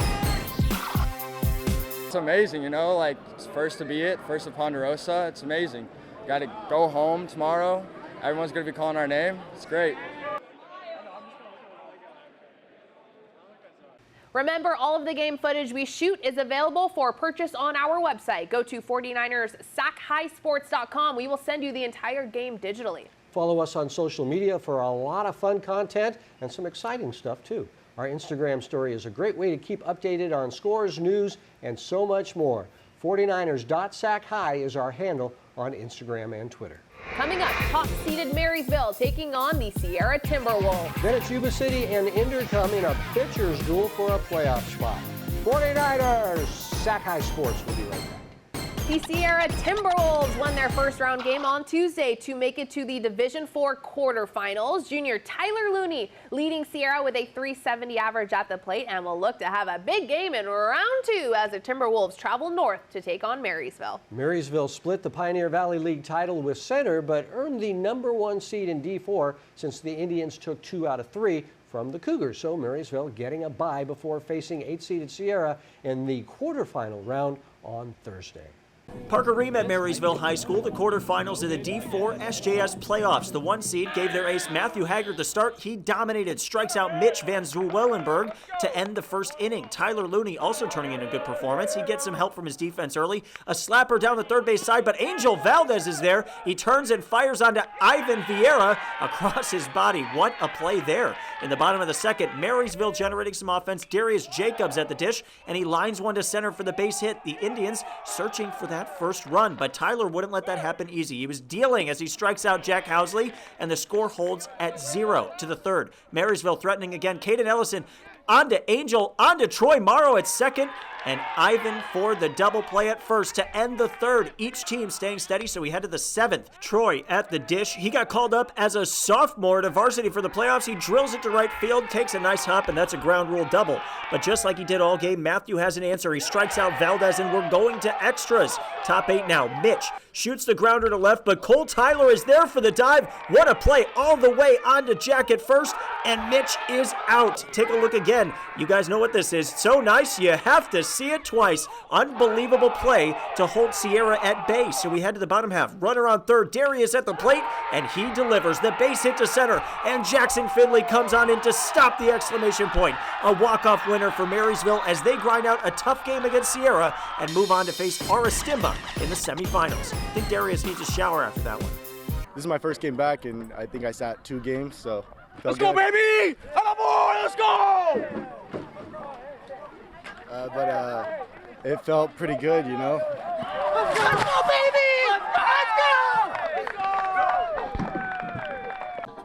It's amazing, you know, like first to be it, first of Ponderosa. It's amazing. Got to go home tomorrow. Everyone's going to be calling our name. It's great. Remember, all of the game footage we shoot is available for purchase on our website. Go to 49ers Sac-Hi-Sports.com. We will send you the entire game digitally. Follow us on social media for a lot of fun content and some exciting stuff, too. Our Instagram story is a great way to keep updated on scores, news, and so much more. 49ers.Sac-Hi is our handle on Instagram and Twitter. Coming up, top-seeded Marysville taking on the Sierra Timberwolves. Then it's Yuba City and INDERKUM in a pitcher's duel for a playoff spot. 49ers Sac-Hi Sports will be right back. The Sierra Timberwolves won their first-round game on Tuesday to make it to the Division IV quarterfinals. Junior Tyler Looney leading Sierra with a .370 average at the plate and will look to have a big game in round 2 as the Timberwolves travel north to take on Marysville. Marysville split the Pioneer Valley League title with Center, but earned the #1 seed in D4 since the Indians took 2 out of 3 from the Cougars. So Marysville getting a bye before facing 8-seeded Sierra in the quarterfinal round on Thursday. Parker Ream at Marysville High School, the quarterfinals of the D4 SJS playoffs. The 1 seed gave their ace Matthew Haggard the start. He dominated, strikes out Mitch Van Zwellenberg to end the first inning. Tyler Looney also turning in a good performance. He gets some help from his defense early. A slapper down the third base side, but Angel Valdez is there. He turns and fires onto Ivan Vieira across his body. What a play there. In the bottom of the second, Marysville generating some offense. Darius Jacobs at the dish, and he lines one to center for the base hit. The Indians searching for that first run, but Tyler wouldn't let that happen easy. He was dealing as he strikes out Jack Housley, and the score holds at 0 to the third. Marysville threatening again. Caden Ellison on to Angel, on to Troy Morrow at second, and Ivan for the double play at first to end the third. Each team staying steady, so we head to the 7th. Troy at the dish. He got called up as a sophomore to varsity for the playoffs. He drills it to right field, takes a nice hop, and that's a ground rule double. But just like he did all game, Matthew has an answer. He strikes out Valdez, and we're going to extras. Top 8 now. Mitch shoots the grounder to left, but Cole Tyler is there for the dive. What a play all the way onto Jack at first, and Mitch is out. Take a look again. You guys know what this is. So nice, you have to see it twice. Unbelievable play to hold Sierra at bay. So we head to the bottom half. Runner on third. Darius at the plate, and he delivers. The base hit to center, and Jackson Finley comes on in to stop the exclamation point. A walk-off winner for Marysville as they grind out a tough game against Sierra and move on to face Aristimba in the semifinals. I think Darius needs a shower after that one. This is my first game back, and I think I sat 2 games, so Let's go, baby! Let's go! But it felt pretty good, you know. Let's go, baby! Let's go!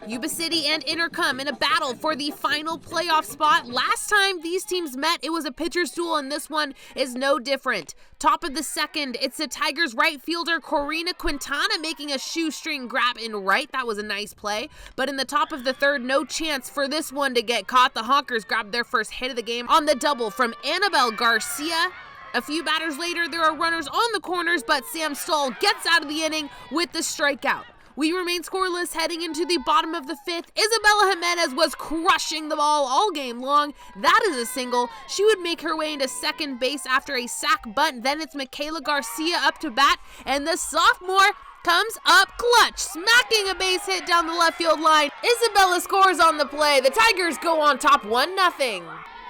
Yuba City and INDERKUM in a battle for the final playoff spot. Last time these teams met, it was a pitcher's duel, and this one is no different. Top of the second, it's the Tigers right fielder Corina Quintana making a shoestring grab in right. That was a nice play. But in the top of the third, no chance for this one to get caught. The Honkers grabbed their first hit of the game on the double from Annabelle Garcia. A few batters later, there are runners on the corners, but Sam Stoll gets out of the inning with the strikeout. We remain scoreless heading into the bottom of the 5th. Isabella Jimenez was crushing the ball all game long. That is a single. She would make her way into second base after a sac bunt. Then it's Michaela Garcia up to bat, and the sophomore comes up clutch, smacking a base hit down the left field line. Isabella scores on the play. The Tigers go on top 1-0.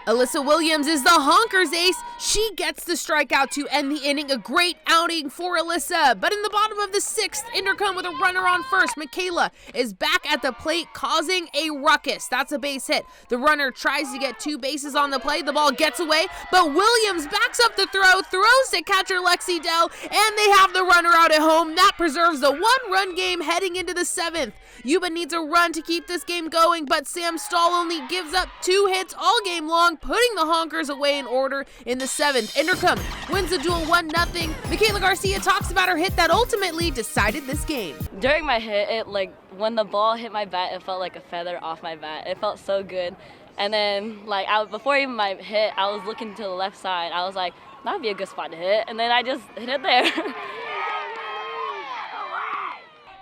Alyssa Williams is the Honkers ace. She gets the strikeout to end the inning. A great outing for Alyssa. But in the bottom of the 6th, INDERKUM with a runner on first. Michaela is back at the plate, causing a ruckus. That's a base hit. The runner tries to get 2 bases on the play. The ball gets away, but Williams backs up the throw, throws to catcher Lexi Dell, and they have the runner out at home. That preserves the 1-run game heading into the 7th. Yuba needs a run to keep this game going, but Sam Stoll only gives up 2 hits all game long, putting the Honkers away in order in the 7th. INDERKUM wins the duel 1-0. Michaela Garcia talks about her hit that ultimately decided this game. During my hit, when the ball hit my bat, it felt like a feather off my bat. It felt so good. And then, before even my hit, I was looking to the left side. I was like, that would be a good spot to hit. And then I just hit it there.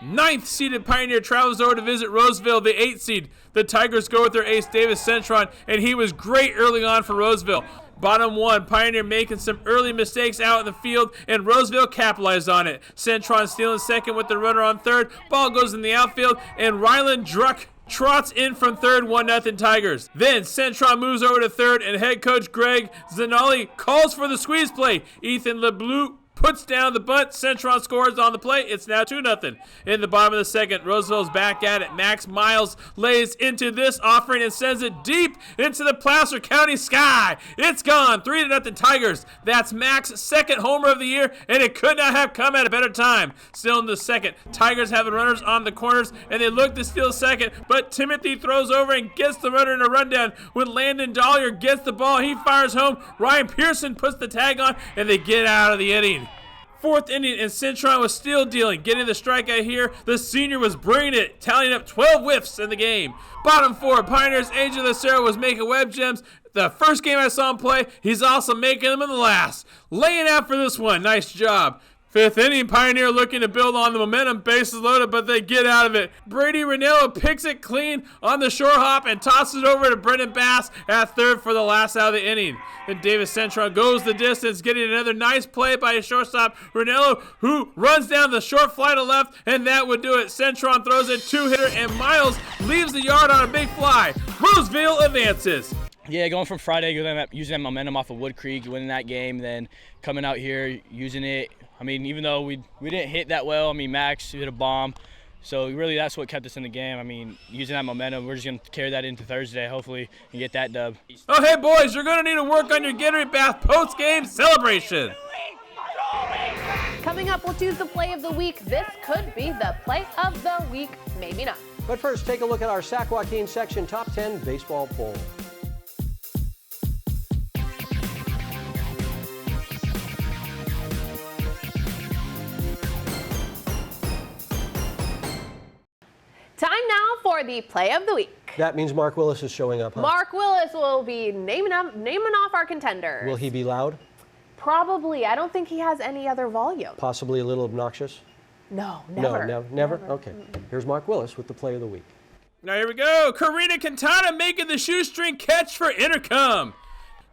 9th seeded Pioneer travels over to visit Roseville, the 8th seed. The Tigers go with their ace, Davis Centron, and he was great early on for Roseville. Bottom 1, Pioneer making some early mistakes out in the field, and Roseville capitalized on it. Centron stealing second with the runner on third. Ball goes in the outfield, and Rylan Druck trots in from third, 1-0 Tigers. Then Centron moves over to third, and head coach Greg Zanelli calls for the squeeze play. Ethan LeBleu puts down the bunt. Centron scores on the play. It's now 2-0. In the bottom of the second, Roseville's back at it. Max Miles lays into this offering and sends it deep into the Placer County sky. It's gone. 3-0 Tigers. That's Max's second homer of the year, and it could not have come at a better time. Still in the second, Tigers have the runners on the corners, and they look to steal second, but Timothy throws over and gets the runner in a rundown. When Landon Dollier gets the ball, he fires home. Ryan Pearson puts the tag on, and they get out of the inning. Fourth inning, and Centron was still dealing. Getting the strikeout here, the senior was bringing it, tallying up 12 whiffs in the game. Bottom four, Pioneers' Angel Lucero was making web gems. The first game I saw him play, he's also making them in the last. Laying out for this one, nice job. Fifth inning, Pioneer looking to build on the momentum, bases loaded, but they get out of it. Brady Ranello picks it clean on the short hop and tosses it over to Brendan Bass at third for the last out of the inning. Then Davis Centron goes the distance, getting another nice play by his shortstop, Ranello, who runs down the short fly to left, and that would do it. Centron throws a two-hitter, and Miles leaves the yard on a big fly. Roseville advances. Yeah, going from Friday, using that momentum off of WOODCREEK, winning that game, then coming out here, using it. I mean, even though we didn't hit that well, I mean, Max hit a bomb. So really that's what kept us in the game. I mean, using that momentum, we're just going to carry that into Thursday, hopefully, and get that dub. Oh, hey, boys, you're going to need to work on your Gatorade Bath post-game celebration. Coming up, we'll choose the play of the week. This could be the play of the week, maybe not. But first, take a look at our Sac Joaquin section top 10 baseball poll. Time now for the play of the week. That means Mark Willis is showing up, huh? Mark Willis will be naming off our contenders. Will he be loud? Probably. I don't think he has any other volume. Possibly a little obnoxious? No, never. No, never? Okay. Here's Mark Willis with the play of the week. Now here we go. Karina Quintana making the shoestring catch for INDERKUM.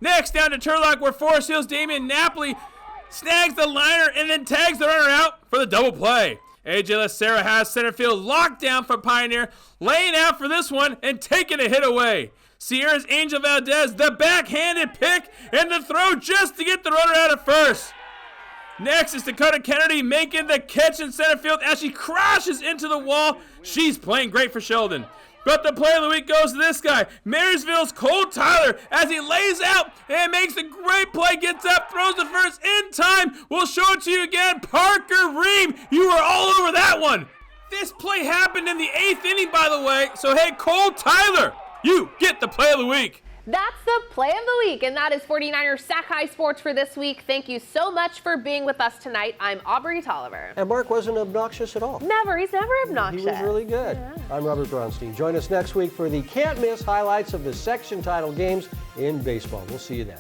Next, down to Turlock, where Forest Hill's Damian Napoli snags the liner and then tags the runner out for the double play. AJ Lacera has center field locked down for Pioneer, laying out for this one and taking a hit away. Sierra's Angel Valdez, the backhanded pick, and the throw just to get the runner out of first. Next is Dakota Kennedy making the catch in center field as she crashes into the wall. She's playing great for Sheldon. But the play of the week goes to this guy, Marysville's Cole Tyler, as he lays out and makes a great play, gets up, throws the first in time. We'll show it to you again. Parker Ream, you were all over that one. This play happened in the 8th inning, by the way. So, hey, Cole Tyler, you get the play of the week. That's the play of the week, and that is 49ers Sac-Hi Sports for this week. Thank you so much for being with us tonight. I'm Aubrey Tolliver. And Mark wasn't obnoxious at all. Never. He's never obnoxious. He was really good. Yeah. I'm Robert Bronstein. Join us next week for the can't-miss highlights of the section title games in baseball. We'll see you then.